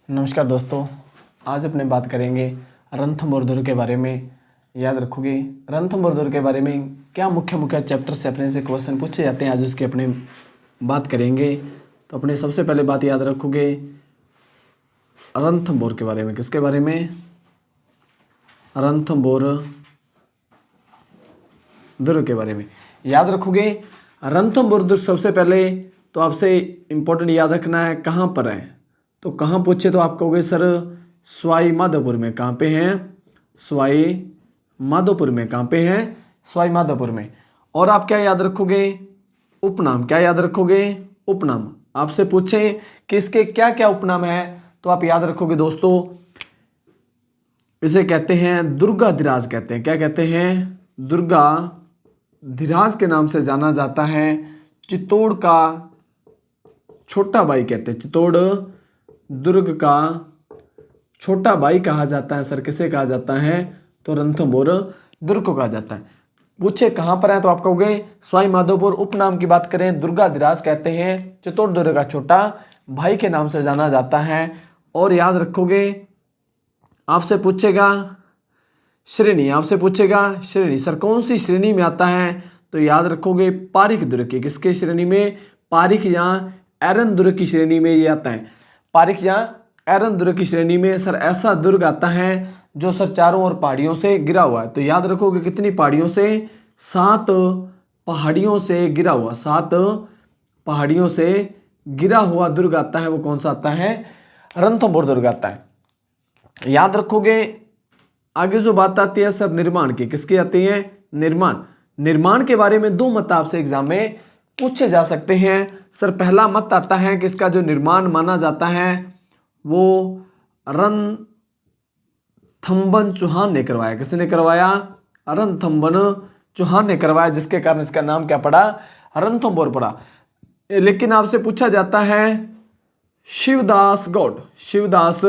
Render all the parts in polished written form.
नमस्कार दोस्तों, आज अपने बात करेंगे रणथंभौर दुर्ग के बारे में। याद रखोगे रणथंभौर दुर्ग के बारे में क्या मुख्य मुख्य चैप्टर से अपने से क्वेश्चन पूछे जाते हैं, आज उसकी अपने बात करेंगे। तो अपने सबसे पहले बात याद रखोगे रणथंभौर के बारे में। किसके बारे में? रणथंभौर दुर्ग के बारे में याद रखोगे। रणथंभौर दुर्ग सबसे पहले तो आपसे इम्पोर्टेंट याद रखना है कहाँ पर है। तो कहाँ पूछे तो आप कहोगे सर सवाई माधोपुर में। कहाँ पे हैं? सवाई माधोपुर में। कहाँ पे हैं? सवाई माधोपुर में। और आप क्या याद रखोगे? उपनाम। क्या याद रखोगे? उपनाम। आपसे पूछें कि इसके क्या क्या उपनाम है तो आप याद रखोगे दोस्तों, इसे कहते हैं दुर्गाधिराज कहते हैं। क्या कहते हैं? दुर्गाधिराज के नाम से जाना जाता है। चित्तौड़ का छोटा भाई कहते हैं। चित्तौड़ दुर्ग का छोटा भाई कहा जाता है। सर किसे कहा जाता है? तो रणथंभौर दुर्ग को कहा जाता है। पूछे कहाँ पर है तो आप कहोगे सवाई माधोपुर। उपनाम की बात करें दुर्गाधिराज कहते हैं। चित्तौड़ दुर्ग का छोटा भाई के नाम से जाना जाता है। और याद रखोगे आपसे पूछेगा श्रेणी। आपसे पूछेगा श्रेणी, सर कौन सी श्रेणी में आता है? तो याद रखोगे पारीख दुर्ग की। किसके श्रेणी में? पारीख या एरन दुर्ग की श्रेणी में ये आता है। पारीख या एरन दुर्ग की श्रेणी में सर ऐसा दुर्ग आता है जो सर चारों ओर पहाड़ियों से गिरा हुआ है। तो याद रखोगे कितनी पहाड़ियों से? 7 पहाड़ियों से गिरा हुआ। 7 पहाड़ियों से गिरा हुआ दुर्ग आता है। वो कौन सा आता है? रणथंभौर दुर्ग आता है। याद रखोगे आगे जो बात आती है सर निर्माण की। किसकी आती है? निर्माण। निर्माण के बारे में 2 मत आपसे एग्जाम में पूछे जा सकते हैं। सर पहला मत आता है कि इसका जो निर्माण माना जाता है वो रणथंभन चौहान ने करवाया। किसने करवाया? रणथंभन चौहान ने करवाया, जिसके कारण इसका नाम क्या पड़ा? रणथंभौर पड़ा। लेकिन आपसे पूछा जाता है शिवदास गौड़। शिवदास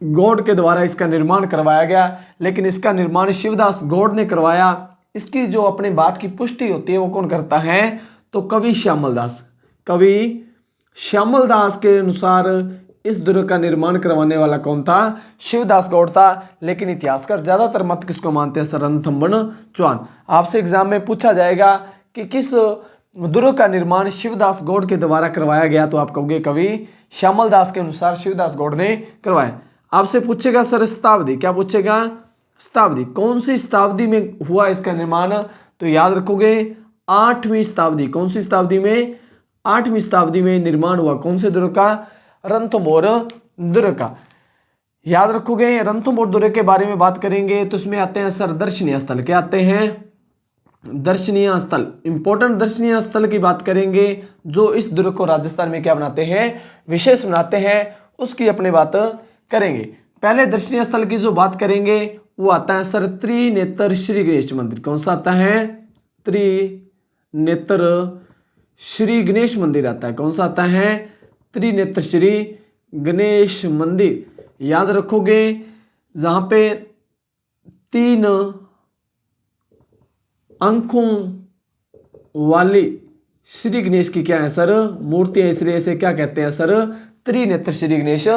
गौड़ के द्वारा इसका निर्माण करवाया गया, लेकिन इसका निर्माण शिवदास गौड़ ने करवाया। इसकी जो अपने बात की पुष्टि होती है वो कौन करता है? तो कवि श्यामल दास। कवि श्यामल दास के अनुसार इस दुर्ग का निर्माण करवाने वाला कौन था? शिवदास गौड़ था। लेकिन इतिहासकार ज्यादातर मत किसको मानते हैं? सर रणथंभन चौहान। आपसे एग्जाम में पूछा जाएगा कि किस दुर्ग का निर्माण शिवदास गौड़ के द्वारा करवाया गया, तो आप कहोगे कवि श्यामल दास के अनुसार शिवदास गौड़ ने करवाया। आपसे पूछेगा सर शताब्दी। क्या पूछेगा? शताब्दी। कौन सी शताब्दी में हुआ इसका निर्माण? तो याद रखोगे 8वीं शताब्दी। कौन सी शताब्दी में? 8वीं शताब्दी में निर्माण हुआ। कौन से दुर्ग का? रणथंभौर दुर्ग का। याद रखोगे रणथंभौर दुर्ग के बारे में बात करेंगे तो इसमें आते हैं सर दर्शनीय स्थल। क्या आते हैं? दर्शनीय स्थल। इंपॉर्टेंट दर्शनीय स्थल की बात करेंगे जो इस दुर्ग को राजस्थान में क्या बनाते हैं? विशेष बनाते हैं, उसकी अपने बात करेंगे। पहले दर्शनीय स्थल की जो बात करेंगे वो आता है सर त्रिनेत्र श्री गणेश मंदिर। कौन सा आता है? त्रिनेत्र श्री गणेश मंदिर आता है। कौन सा आता है? त्रिनेत्र श्री गणेश मंदिर। याद रखोगे जहां पे 3 अंकों वाली श्री गणेश की क्या है सर? मूर्ति है, इसलिए इसे क्या कहते हैं सर? त्रिनेत्र श्री गणेश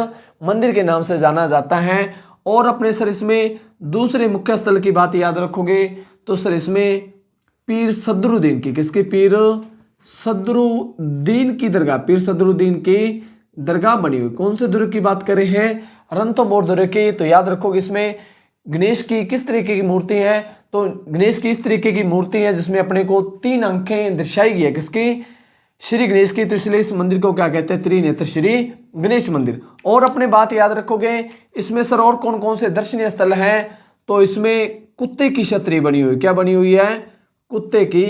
मंदिर के नाम से जाना जाता है। और अपने सर इसमें दूसरे मुख्य स्थल की बात याद रखोगे तो सर इसमें पीर सदरुद्दीन की। किसकी? पीर सदरुद्दीन की दरगाह। पीर सदरुद्दीन की दरगाह बनी हुई। कौन से दुर्ग की बात कर रहे हैं? रणथंभौर दुर्ग की। तो याद रखोगे इसमें गणेश की किस तरीके की मूर्ति है? तो गणेश की इस तरीके की मूर्ति है जिसमें अपने को 3 आंखें दर्शाई गई है। किसकी? श्री गणेश की। तो इसलिए इस मंदिर को क्या कहते हैं? त्रिनेत्र श्री गणेश मंदिर। और अपने बात याद रखोगे इसमें सर और कौन कौन से दर्शनीय स्थल हैं? तो इसमें कुत्ते की छतरी बनी हुई। क्या बनी हुई है? कुत्ते की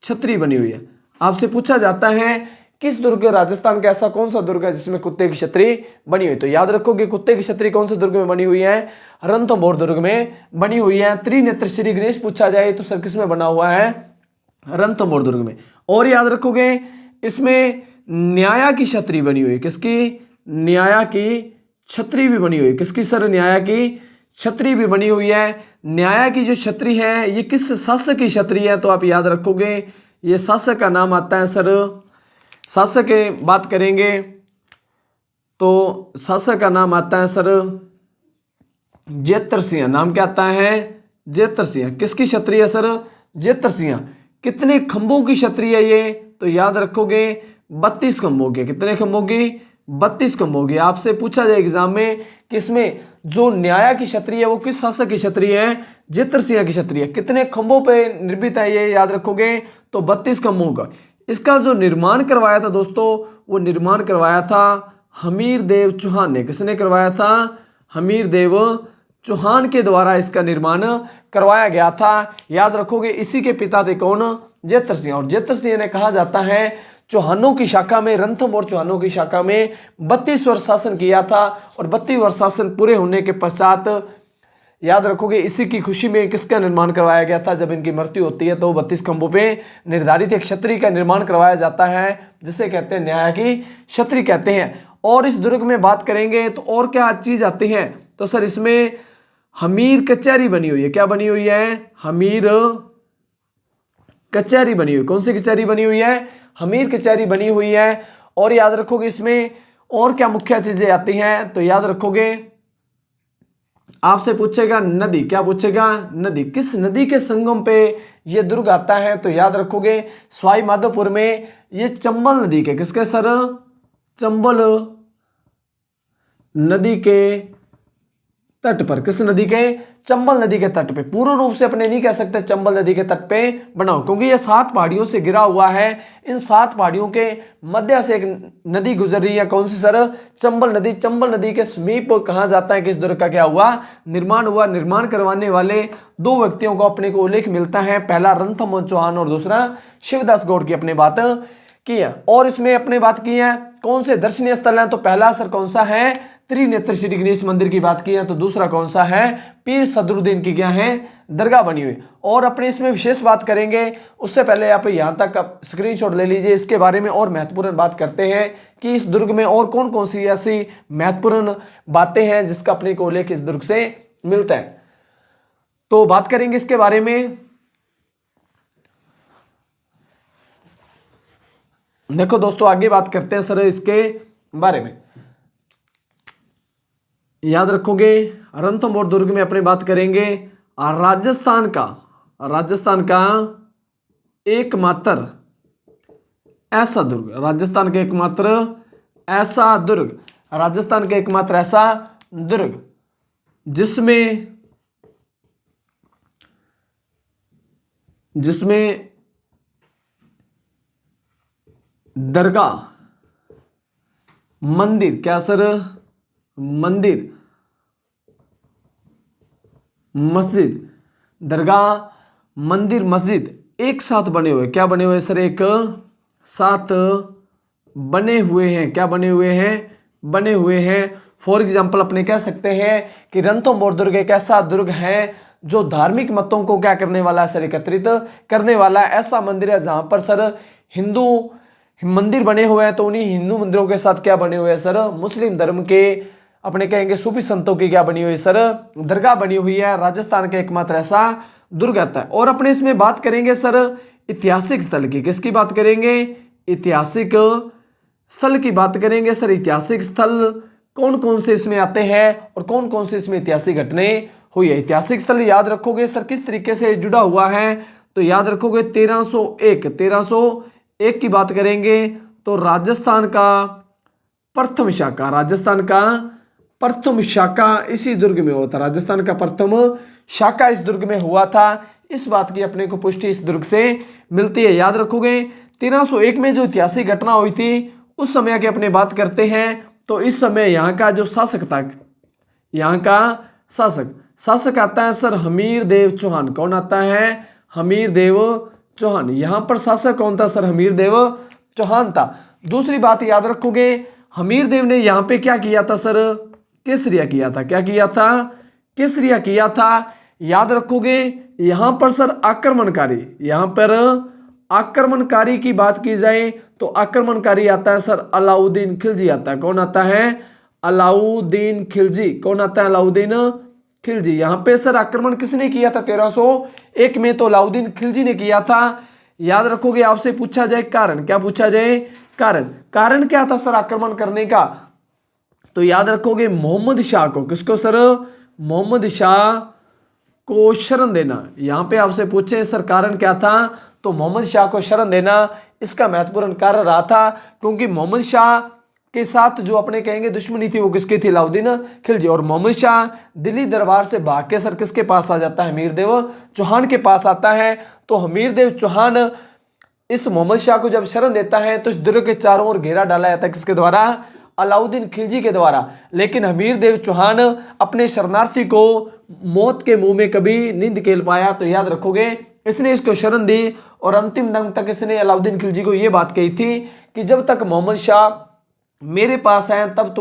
छतरी बनी हुई है। आपसे पूछा जाता है किस दुर्ग राजस्थान का ऐसा कौन सा दुर्ग है जिसमें कुत्ते की छतरी बनी हुई? तो याद रखोगे कुत्ते की छतरी कौन से दुर्ग में बनी हुई है? रणथंभौर दुर्ग में बनी हुई है। त्रिनेत्र श्री गणेश पूछा जाए तो सर किस में बना हुआ है? रणथंभौर दुर्ग में। और याद रखोगे इसमें न्याया की छतरी बनी हुई है। किसकी? न्याया की छतरी भी बनी हुई है। किसकी सर? न्याया की छतरी भी बनी हुई है। न्याया की जो छतरी है ये किस शासक की छतरी है? तो आप याद रखोगे ये शासक का नाम आता है सर, शासक की बात करेंगे तो शासक का नाम आता है सर जेतर सिंह। नाम क्या आता है? जेतर सिंह। किसकी क्षत्रिय है सर? जेतर सिंह। कितने खंभों की क्षत्रिय है ये? तो याद रखोगे 32 खंभों के। कितने खंभों की? 32 खंभों की। आपसे पूछा जाए एग्जाम में कि इसमें जो न्याय की क्षत्रिय है वो किस शासक की क्षत्रिय है? जेतर सिंह की क्षत्रिय। कितने खंभों पे निर्मित है ये? याद रखोगे तो 32 खंभों का। इसका जो निर्माण करवाया था दोस्तों, वो निर्माण करवाया था हमीर देव चौहान ने। किसने करवाया था? हमीर देव चौहान के द्वारा इसका निर्माण करवाया गया था। याद रखोगे इसी के पिता थे कौन? जेतर सिंह। और जेतर सिंह ने कहा जाता है चौहानों की शाखा में, रणथंभ और चौहानों की शाखा में 32 वर्ष शासन किया था। और 32 वर्ष शासन पूरे होने के पश्चात याद रखोगे इसी की खुशी में किसका निर्माण करवाया गया था? जब इनकी मृत्यु होती है तो 32 खंभों पे निर्धारित एक क्षत्रिय का निर्माण करवाया जाता है, जिसे कहते हैं न्याय की क्षत्रिय कहते हैं। और इस दुर्ग में बात करेंगे तो और क्या चीज आती है? तो सर इसमें हमीर कचहरी बनी हुई है। क्या बनी हुई है? हमीर कचहरी बनी हुई। कौन सी कचहरी बनी हुई है? हमीर कचहरी बनी हुई है। और याद रखोगे इसमें और क्या मुख्य चीजें आती हैं? तो याद रखोगे आपसे पूछेगा नदी। क्या पूछेगा? नदी। किस नदी के संगम पे ये दुर्ग आता है? तो याद रखोगे सवाई माधोपुर में ये चंबल नदी के, किसके सर? चंबल नदी के तट पर। किस नदी के? चंबल नदी के तट पे। पूर्ण रूप से अपने नहीं कह सकते चंबल नदी के तट पे बनाओ, क्योंकि ये 7 पहाड़ियों से घिरा हुआ है। इन 7 पहाड़ियों के मध्य से एक नदी गुजर रही है। कौन सी सर? चंबल नदी। चंबल नदी के समीप कहा जाता है कि इस दुर्ग का क्या हुआ? निर्माण हुआ। निर्माण करवाने वाले 2 व्यक्तियों को अपने को उल्लेख मिलता है, पहला रणथंभ चौहान और दूसरा शिवदास गौड़ की अपने बात की है। और इसमें अपने बात की है कौन से दर्शनीय स्थल है? तो पहला सर कौन सा है? त्रिनेत्र श्री गणेश मंदिर की बात की है। तो दूसरा कौन सा है? पीर सदरुद्दीन की क्या है? दरगाह बनी हुई। और अपने इसमें विशेष बात करेंगे, उससे पहले आप यहां तक स्क्रीनशॉट ले लीजिए। इसके बारे में और महत्वपूर्ण बात करते हैं कि इस दुर्ग में और कौन कौन सी ऐसी महत्वपूर्ण बातें हैं जिसका अपने को उल्लेख इस दुर्ग से मिलता है। तो बात करेंगे इसके बारे में। देखो दोस्तों आगे बात करते हैं सर इसके बारे में। याद रखोगे रणथंभ और दुर्ग में अपने बात करेंगे राजस्थान का एकमात्र ऐसा दुर्ग। राजस्थान का एकमात्र ऐसा दुर्ग। राजस्थान का एकमात्र ऐसा दुर्ग जिसमें दरगाह, मंदिर, क्या सर? मंदिर, मस्जिद, दरगाह, मंदिर, मस्जिद एक साथ बने हुए। क्या बने हुए सर? एक साथ बने हुए हैं। क्या बने हुए हैं? बने हुए हैं। फॉर एग्जाम्पल अपने कह सकते हैं कि रणथंभौर दुर्ग एक ऐसा दुर्ग है जो धार्मिक मतों को क्या करने वाला है सर? एकत्रित करने वाला ऐसा मंदिर है जहां पर सर हिंदू मंदिर बने हुए हैं। तो उन्हीं हिंदू मंदिरों के साथ क्या बने हुए हैं सर? मुस्लिम धर्म के अपने कहेंगे सूफी संतों की क्या बनी हुई सर? दरगाह बनी हुई है। राजस्थान का एकमात्र ऐसा दुर्ग आता है। और अपने इसमें बात करेंगे सर ऐतिहासिक स्थल की। किसकी बात करेंगे? ऐतिहासिक स्थल की बात करेंगे सर। ऐतिहासिक स्थल कौन कौन से इसमें आते हैं और कौन कौन से इसमें ऐतिहासिक घटनाएं हुई है? ऐतिहासिक स्थल याद रखोगे सर किस तरीके से जुड़ा हुआ है? तो याद रखोगे 1301 की बात करेंगे तो राजस्थान का प्रथम शाखा इसी दुर्ग में हुआ था। राजस्थान का प्रथम शाखा इस दुर्ग में हुआ था। इस बात की अपने को पुष्टि इस दुर्ग से मिलती है। याद रखोगे 1301 में जो ऐतिहासिक घटना हुई थी उस समय की अपने बात करते हैं। तो इस समय यहाँ का जो शासक था, यहाँ का शासक आता है सर हमीर देव चौहान। कौन आता है? हमीर देव चौहान। यहाँ पर शासक कौन था सर? हमीर देव चौहान था। दूसरी बात याद रखोगे हमीर देव ने यहाँ पे क्या किया था सर? केसरिया किया था। क्या किया था? केसरिया किया था। याद रखोगे यहाँ पर सर आक्रमणकारी, यहाँ पर आक्रमणकारी की बात की जाए तो आक्रमणकारी आता है सर अलाउद्दीन खिलजी आता है। कौन आता है? अलाउद्दीन खिलजी। कौन आता है? अलाउद्दीन खिलजी। यहाँ पे सर आक्रमण किसने किया था 1301 में? तो अलाउद्दीन खिलजी ने किया था। याद रखोगे आपसे पूछा जाए कारण। क्या पूछा जाए? कारण क्या था सर आक्रमण करने का? तो याद रखोगे मोहम्मद शाह को, किसको सर? मोहम्मद शाह को शरण देना। यहां पे आपसे पूछे सर कारण क्या था, तो मोहम्मद शाह को शरण देना इसका महत्वपूर्ण कारण रहा था, क्योंकि मोहम्मद शाह के साथ जो अपने कहेंगे दुश्मनी थी वो किसकी थी? अलाउद्दीन खिलजी। और मोहम्मद शाह दिल्ली दरबार से भाग के सर किसके पास आ जाता है? हमीरदेव चौहान के पास आता है। तो हमीरदेव चौहान इस मोहम्मद शाह को जब शरण देता है तो इस दुर्ग के चारों ओर घेरा डाला जाता है, किसके द्वारा? अलाउद्दीन खिलजी के द्वारा। लेकिन हमीरदेव चौहान अपने शरणार्थी को मौत के मुंह में कभी नहीं धकेल पाया। तो याद रखोगे इसने इसको शरण दी और अंतिम दम तक इसने अलाउद्दीन खिलजी को यह बात कही थी कि जब तक मोहम्मद शाह मेरे पास है तब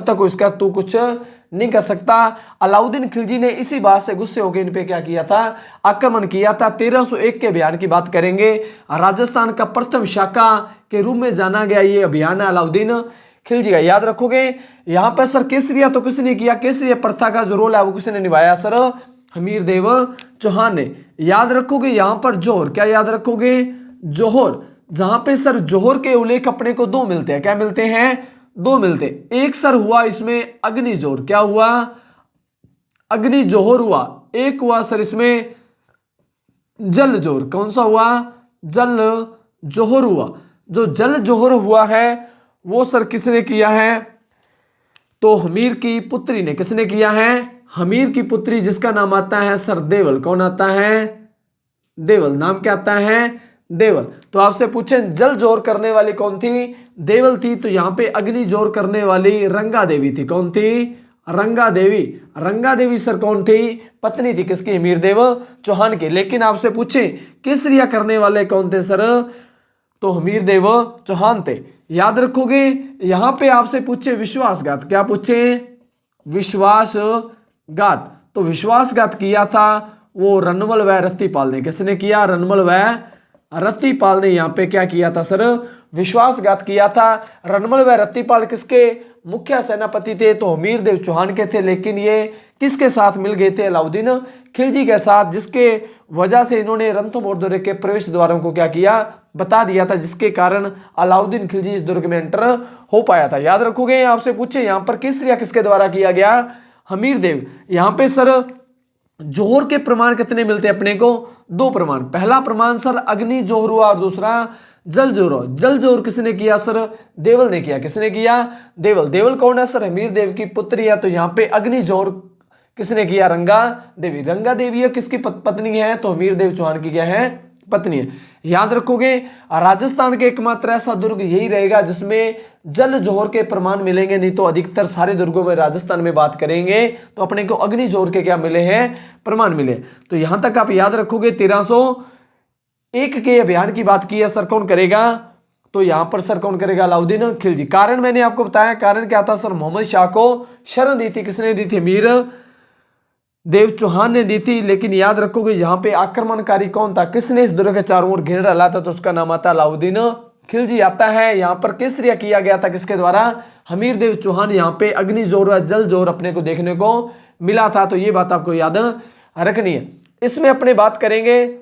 तक उसका तू कुछ नहीं कर सकता। अलाउद्दीन खिलजी ने इसी बात से गुस्से होकर इन पे क्या किया था? आक्रमण किया था। 1301 के अभियान की बात करेंगे। राजस्थान का प्रथम शाखा के रूप में जाना गया ये अभियान है अलाउद्दीन खिलजी का। याद रखोगे यहां पर सर केसरिया तो किसने किया? केसरिया प्रथा का जो रोल है वो किसने निभाया सर? हमीरदेव चौहान ने। याद रखोगे यहां पर जोहर, क्या याद रखोगे? जोहर, जहां पे सर जोहर के उल्लेख अपने को दो मिलते हैं। क्या मिलते हैं? दो मिलते। एक सर हुआ इसमें अग्नि जोहर, क्या हुआ? अग्नि जोहर हुआ। एक हुआ सर इसमें जल जोहर, कौन सा हुआ? जल जोहर हुआ। जो जल जोहर हुआ है वो सर किसने किया है? तो हमीर की पुत्री ने। किसने किया है? हमीर की पुत्री, जिसका नाम आता है सर देवल। कौन आता है? देवल। नाम क्या आता है? देवल। तो आपसे पूछे जल जोर करने वाली कौन थी? देवल थी। तो यहां पे अग्नि जोर करने वाली रंगा देवी थी। कौन थी? रंगा देवी। रंगा देवी सर कौन थी? पत्नी थी किसकी? हमीरदेव चौहान की। लेकिन आपसे पूछे केसरिया करने वाले कौन थे सर? तो हमीरदेव चौहान थे। याद रखोगे यहां पे आपसे पूछे विश्वासघात, क्या पूछे? विश्वासघात। तो विश्वासघात किया था वो रनमल व रत्तीपाल ने। किसने किया? रनमल व रत्तीपाल ने यहां पे क्या किया था सर? विश्वासघात किया था। रनमल व रत्तीपाल किसके मुख्य सेनापति थे? तो हमीरदेव चौहान के थे। लेकिन ये किसके साथ मिल गए थे? अलाउद्दीन खिलजी के साथ, जिसके वजह से इन्होंने रणथंभौर दुर्ग के प्रवेश द्वारों को क्या किया? बता दिया था, जिसके कारण अलाउद्दीन खिलजी इस दुर्ग में एंटर हो पाया था। याद रखोगे आपसे पूछे यहां पर केसरिया किसके द्वारा किया गया? हमीरदेव। यहां पे सर जोहर के प्रमाण कितने मिलते हैं अपने को? दो प्रमाण। पहला प्रमाण सर अग्नि जोहर हुआ और दूसरा जल जोहर। जल जोहर किसने किया सर? देवल ने किया। किसने किया? देवल। देवल कौन है सर? हमीरदेव की पुत्री है। तो यहां पे अग्नि जोहर किसने किया? रंगा देवी। रंगा देवी है किसकी पत्नी है? तो हमीरदेव चौहान की क्या है? पत्नी है। याद रखोगे राजस्थान के एकमात्र ऐसा दुर्ग यही रहेगा जिसमें जल जोहर के प्रमाण मिलेंगे, नहीं तो अधिकतर सारे दुर्गों में राजस्थान में बात करेंगे तो अपने को अग्नि जोहर के क्या मिले हैं? प्रमाण मिले। तो यहां तक आप याद रखोगे। 1301 के अभियान की बात की है सर, कौन करेगा? तो यहां पर सर कौन करेगा? अलाउद्दीन खिलजी। कारण मैंने आपको बताया, कारण क्या था सर? मोहम्मद शाह को शरण दी थी। किसने दी थी? हमीर देव चौहान ने दी थी। लेकिन याद रखोगे यहां पे आक्रमणकारी कौन था? किसने इस दुर्ग के चारों ओर घेर डाला था? तो उसका नाम आता अलाउद्दीन खिलजी आता है। यहां पर केसरिया किया गया था किसके द्वारा? हमीरदेव चौहान। यहां पे अग्नि जोर व जल जोर अपने को देखने को मिला था। तो ये बात आपको याद रखनी है। इसमें अपने बात करेंगे,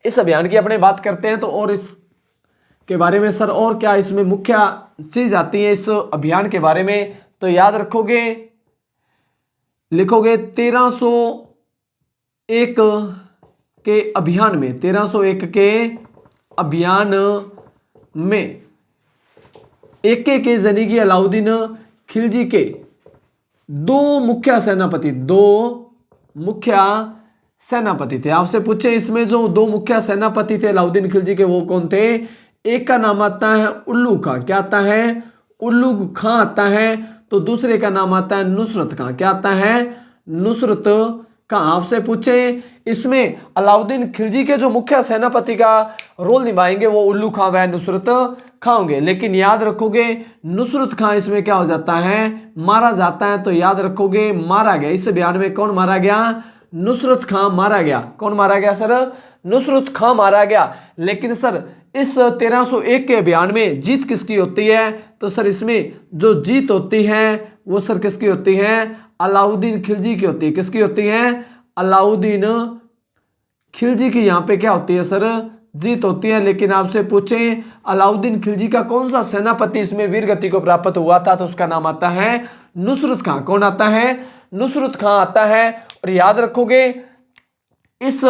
इस अभियान की अपने बात करते हैं तो और इस के बारे में सर और क्या इसमें मुख्य चीज आती है इस अभियान के बारे में? तो याद रखोगे, लिखोगे 1301 के अभियान में, 1301 के अभियान में एक के जनीगी अलाउद्दीन खिलजी के दो मुख्य सेनापति थे। आपसे पूछे इसमें जो दो मुख्य सेनापति थे अलाउद्दीन खिलजी के, वो कौन थे? एक का नाम आता है उल्लू खां। क्या आता है? उल्लू खां आता है। तो दूसरे का नाम आता है नुसरत खां। क्या आता है? नुसरत खां। आपसे पूछे इसमें अलाउद्दीन खिलजी के जो मुख्य सेनापति का रोल निभाएंगे वो उल्लू खां व नुसरत खां होंगे। लेकिन याद रखोगे नुसरत खां इसमें क्या हो जाता है? मारा जाता है। तो याद रखोगे मारा गया। इस बयान में कौन मारा गया? नुसरत खां मारा गया। कौन मारा गया सर? नुसरत खां मारा गया। लेकिन सर इस 1301 के अभियान में जीत किसकी होती है? तो सर इसमें जो जीत होती है वो सर किसकी होती है? अलाउद्दीन खिलजी की होती है। किसकी होती है? अलाउद्दीन खिलजी की यहां पे क्या होती है सर? जीत होती है। लेकिन आपसे पूछें अलाउद्दीन खिलजी का कौन सा सेनापति इसमें वीर गति को प्राप्त हुआ था, तो उसका नाम आता है नुसरत खां। कौन आता है? नुसरत खां आता है। और याद रखोगे इस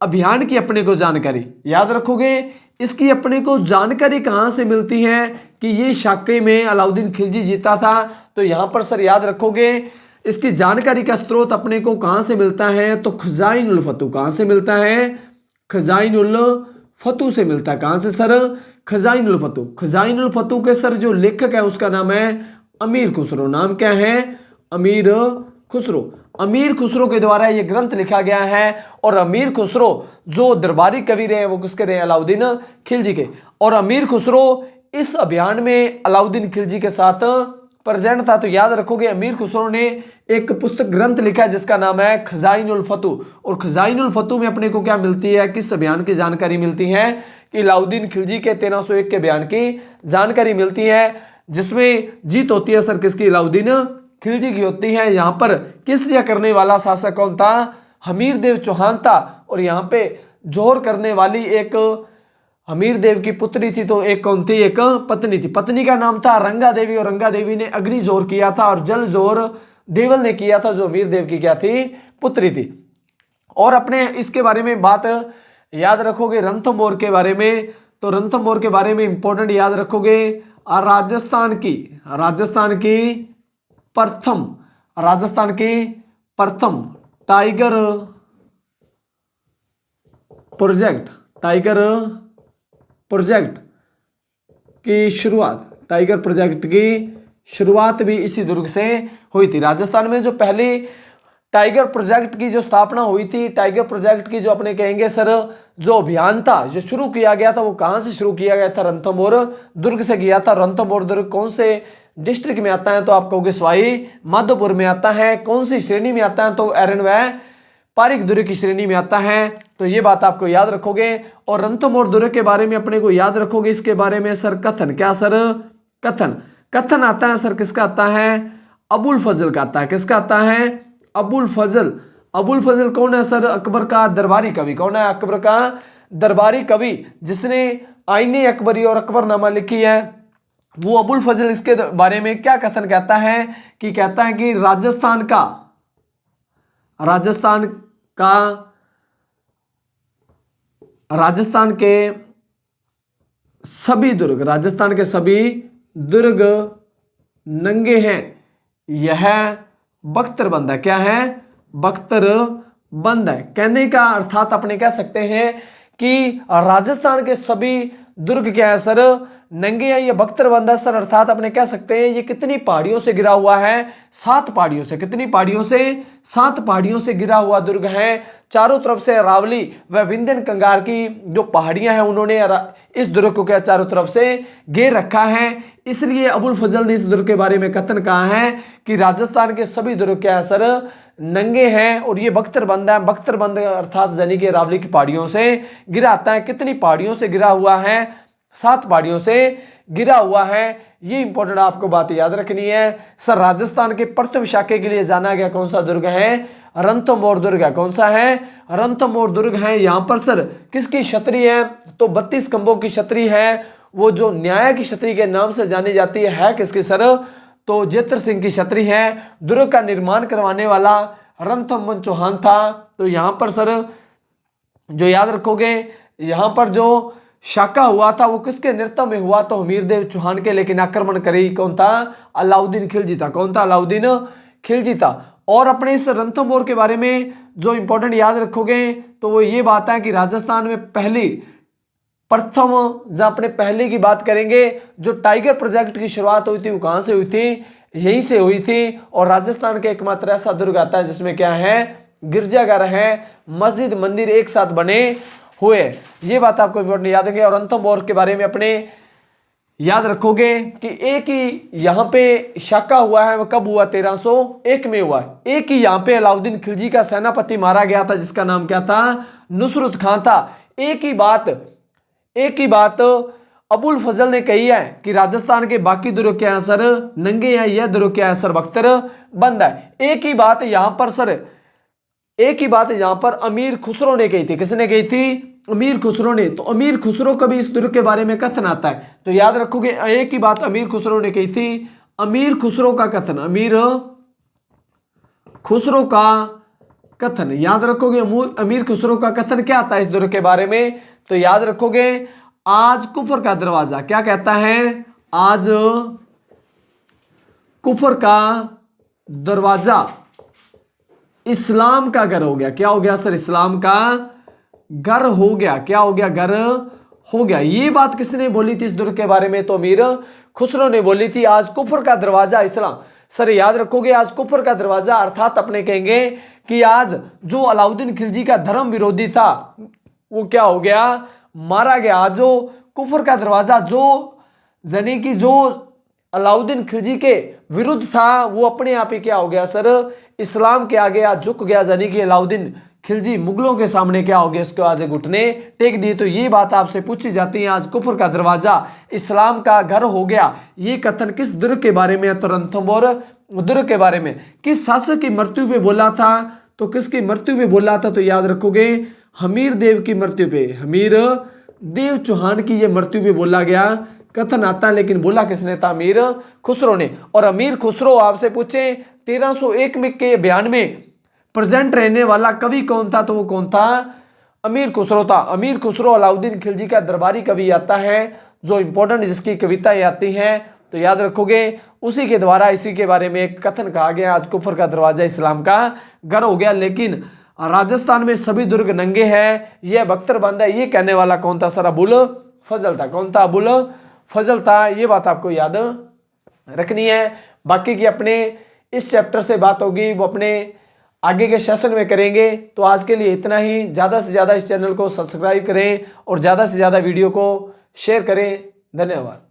अभियान की अपने को जानकारी, याद रखोगे इसकी अपने को जानकारी कहां से मिलती है कि ये शाके में अलाउद्दीन खिलजी जीता था। तो यहां पर सर याद रखोगे इसकी जानकारी का स्रोत अपने को कहां से मिलता है, तो खजाइनुल फतू। कहां से मिलता है? खजाइनुल फतू से मिलता है। कहां से सर? खजाइनुल फतू। खजाइनुल फतू के सर जो लेखक है उसका नाम है अमीर खुसरो। नाम क्या है? अमीर खुसरो। अमीर खुसरो के द्वारा यह ग्रंथ लिखा गया है। और अमीर खुसरो जो दरबारी कवि रहे वो किसके रहे? अलाउद्दीन खिलजी के। और अमीर खुसरो इस अभियान में अलाउद्दीन खिलजी के साथ प्रेजेंट था। तो याद रखोगे अमीर खुसरो ने एक पुस्तक ग्रंथ लिखा है जिसका नाम है खजाइनुल फतू। और खजाइनुल फतू में अपने को क्या मिलती है, किस अभियान की जानकारी मिलती है कि अलाउद्दीन खिलजी के 1301 के अभियान की जानकारी मिलती है, जिसमें जीत होती है सर किसकी? अलाउद्दीन खिलजी की होती है। यहां पर किसरिया करने वाला शासक कौन था? हमीर देव चौहान था। और यहां पे जोर करने वाली एक हमीर देव की पुत्री थी, तो एक कौन थी? एक पत्नी थी। पत्नी का नाम था रंगा देवी। और रंगा देवी ने अग्नि जोर किया था और जल जोर देवल ने किया था, जो हमीर देव की क्या थी? पुत्री थी। और अपने इसके बारे में बात याद रखोगे रणथंभौर के बारे में। तो रणथंभौर के बारे में इंपॉर्टेंट याद रखोगे राजस्थान की प्रथम टाइगर प्रोजेक्ट की शुरुआत भी इसी दुर्ग से हुई थी। राजस्थान में जो पहली टाइगर प्रोजेक्ट की जो स्थापना हुई थी, टाइगर प्रोजेक्ट की जो अपने कहेंगे सर जो अभियान था जो शुरू किया गया था, वो कहां से शुरू किया गया था? रणथंभौर दुर्ग से किया था। रणथंभौर दुर्ग कौन से डिस्ट्रिक्ट में आता है? तो आप कहोगे सवाई माधोपुर में आता है। कौन सी श्रेणी में आता है? तो एरन व पारिक दुर्ग की श्रेणी में आता है। तो ये बात आपको याद रखोगे। और रणथंभौर दुर्ग के बारे में अपने को याद रखोगे। इसके बारे में सर कथन, क्या सर? कथन आता है सर किसका आता है? अबुल फजल का आता है। किसका आता है? अबुल फजल कौन है सर? अकबर का दरबारी कवि। कौन है? अकबर का दरबारी कवि जिसने आईने अकबरी और अकबरनामा लिखी है, वो अबुल फजल इसके बारे में क्या कथन कहता है कि कहता है कि राजस्थान के सभी दुर्ग नंगे हैं, यह बख्तरबंद है। क्या है? बख्तरबंद है। कहने का अर्थात अपने कह सकते हैं कि राजस्थान के सभी दुर्ग क्या है सर? नंगे हैं, ये बख्तरबंद है सर। अर्थात अपने कह सकते हैं ये कितनी पहाड़ियों से गिरा हुआ है? 7 पहाड़ियों से। कितनी पहाड़ियों से? 7 पहाड़ियों से गिरा हुआ दुर्ग है। चारों तरफ से अरावली व विंध्यन कंगार की जो पहाड़ियां हैं उन्होंने इस दुर्ग को क्या चारों तरफ से घेर रखा है। इसलिए अबुल फजल ने इस दुर्ग के बारे में कथन कहा है कि राजस्थान के सभी दुर्ग क्या है सर? नंगे हैं और ये बख्तरबंद है। बख्तरबंद अर्थात यानी कि अरावली की पहाड़ियों से गिरा आता है। कितनी पहाड़ियों से गिरा हुआ है? 7 पहाड़ियों से गिरा हुआ है। ये इंपॉर्टेंट आपको बात याद रखनी है सर। राजस्थान के प्रथम शाके के लिए जाना गया कौन सा दुर्ग है? रणथंभौर दुर्ग है। कौन सा है? रणथंभौर दुर्ग है। यहां पर सर किसकी छतरी है? तो 32 खंभों की छतरी है। वो जो न्याय की छतरी के नाम से जानी जाती है किसकी सर? तो जेतर सिंह की छतरी है। दुर्ग का निर्माण करवाने वाला रणथंभौर चौहान था। तो यहां पर सर जो याद रखोगे यहां पर जो शाका हुआ था वो किसके नेतृत्व में हुआ? तो हमीर देव चौहान के। लेकिन आक्रमण करी कौन था? अलाउद्दीन खिलजी था। कौन था? अलाउद्दीन खिलजी था। और अपने इस रणथंभौर के बारे में जो इंपॉर्टेंट याद रखोगे तो वो ये बात है कि राजस्थान में प्रथम जहां अपने पहले की बात करेंगे जो टाइगर प्रोजेक्ट की शुरुआत हुई थी वो कहां से हुई थी? यहीं से हुई थी। और राजस्थान के एकमात्र ऐसा दुर्ग आता है जिसमें क्या है? गिरजाघर है, मस्जिद मंदिर एक साथ बने हुए। ये बात आपको इंपॉर्टेंट याद रखें। और रणथंभौर के बारे में अपने याद रखोगे कि एक ही यहां पे शाका हुआ है। वो कब हुआ? 1301 में हुआ। एक ही यहां पे अलाउद्दीन खिलजी का सेनापति मारा गया था जिसका नाम क्या था? नुसरत खां था। एक ही बात अबुल फजल ने कही है कि राजस्थान के बाकी दुर्ग क्या है सर? नंगे हैं, यह दुर्ग क्या है सर? बख्तरबंद है। एक ही बात यहां पर सर एक ही बात यहाँ पर अमीर खुसरो ने कही थी। किसने कही थी? अमीर खुसरो ने। तो अमीर खुसरो का भी इस दुर्ग के बारे में कथन आता है। तो याद रखोगे, एक ही बात अमीर खुसरो ने कही थी। अमीर खुसरो का कथन, अमीर खुसरो का कथन याद रखोगे। अमीर खुसरो का कथन क्या आता है इस दुर्ग के बारे में? तो याद रखोगे, आज कुफर का दरवाजा, क्या कहता है? आज कुफर का दरवाजा इस्लाम का घर हो गया। क्या हो गया सर? इस्लाम का घर हो गया। क्या हो गया? घर हो गया। ये बात किसने बोली थी इस दुर्ग के बारे में? तो अमीर खुसरो ने बोली थी। आज कुफर का दरवाजा इस्लाम। सर याद रखोगे, आज कुफर का दरवाजा अर्थात अपने कहेंगे कि आज जो अलाउद्दीन खिलजी का धर्म विरोधी था वो क्या हो गया? मारा गया। आज जो कुफर का दरवाजा, जो यानी कि जो अलाउद्दीन खिलजी के विरुद्ध था, वो अपने आप ही क्या हो गया सर? इस्लाम के आगे आज झुक गया। यानी कि अलाउद्दीन खिलजी मुगलों के सामने क्या हो गया? इसको आज घुटने टेक दिए। तो ये बात आपसे पूछी जाती है, आज कुफर का दरवाजा इस्लाम का घर हो गया। ये कथन किस दुर्ग के बारे में है? तो रणथंभौर दुर्ग के बारे में। किस शासक की मृत्यु पे बोला था? तो किसकी मृत्यु पे बोला था? तो याद रखोगे, हमीर देव की मृत्यु पे, हमीर देव चौहान की ये मृत्यु पे बोला गया कथन आता है। लेकिन बोला किसने था? अमीर खुसरो ने। और अमीर खुसरो आपसे पूछे 1301 में के बयान में प्रेजेंट रहने वाला कवि कौन था? तो वो कौन था? अमीर खुसरो था। अमीर खुसरो अलाउद्दीन खिलजी का दरबारी कवि आता है, जो इंपॉर्टेंट जिसकी कविताएं आती हैं। तो याद रखोगे, उसी के द्वारा इसी के बारे में एक कथन कहा गया, आज कुफर का दरवाजा इस्लाम का घर हो गया। लेकिन राजस्थान में सभी दुर्ग नंगे हैं, यह बख्तरबंद है, ये कहने वाला कौन था सर? अबुल फजल था। कौन था? अबुल फजल था। ये बात आपको याद रखनी है। बाकी की अपने इस चैप्टर से बात होगी वो अपने आगे के सेशन में करेंगे। तो आज के लिए इतना ही। ज़्यादा से ज़्यादा इस चैनल को सब्सक्राइब करें और ज़्यादा से ज़्यादा वीडियो को शेयर करें। धन्यवाद।